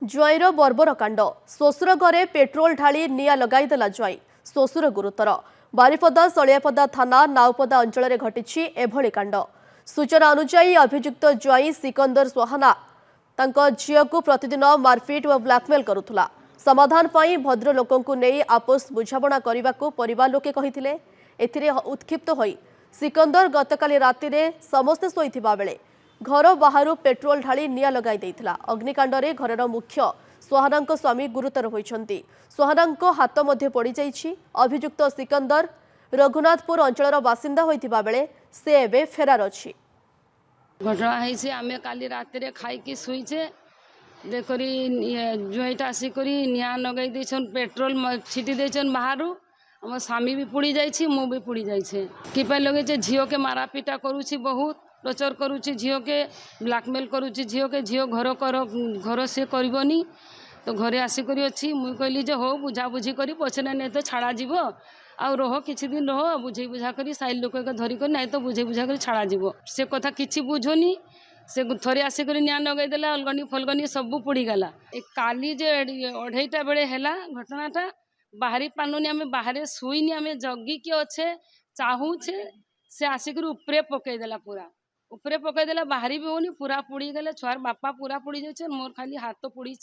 ज्वाईर बर्बर कांड श्वशुर घरे पेट्रोल ढाली निया लगाईदेला ज्वाई श्वशुर गुरुतर बारिपदा सलियापदा थाना नाउपदा अंचल घटी एभली कांड सूचना अनुसार अभियुक्त ज्वाई सिकंदर सोहाना झील को प्रतिदिन मारपिट और ब्लैकमेल करुला समाधान पाई भद्र लोकंकु नेई आपस बुझाबणा करने को परिवार लोके कहिथिले। एथिरे उत्क्षिप्त होई सिकंदर गतकाली रातिरे समस्ते शोइथिबा बेले घर बाहर पेट्रोल ढाली निया लगाई देइथिला। अग्निकांडरे घरर मुख्य सोहानांको स्वामी गुरुतर होइछन्ति। सोहानांको हाथ मध्ये पड़ी जाइछि। अभियुक्त सिकंदर रघुनाथपुर अंचलर बासिंदा होइथिबा बेले से एबे फेरार अछि। घटना है आम काली रात खाई शुचे देखरी जुईटा आसिक निआ लगे देन पेट्रोल छिटी देन बाहर आम स्वामी भी पुड़ी जाइए मु भी पुड़ी जाइए कि लगे झील के मारापिटा करुच्ची बहुत टर्चर करुच्ची झील के ब्लैकमेल करुच्ची झील के झील घर से करनी तो घरे आसिक अच्छी मुई कहली हो बुझाबुझी कर पछने नहीं तो छाड़ा जीव आ रह किछि दिन रह बुझे बुझा कर साइल लोक धरिक ना तो बुझे बुझा कर छाड़ा जीव से कथा किछि बुझुनी से थरे आसिक निआ लगेदेला अलगनी फलगनी सब पोड़ीगला काली जे 2:30 बेले है घटनाटा बाहरी पानुनी आम बाहर शुईनी आम जगिकी अच्छे चाहूचे से आसिक उपरे पकईदेला पूरा उपरे पकईदेला बाहरी भी होनी पूरा पोड़ी गले छुआर बापा पूरा पोड़ी जाए मोर खाली हाथ पोड़ी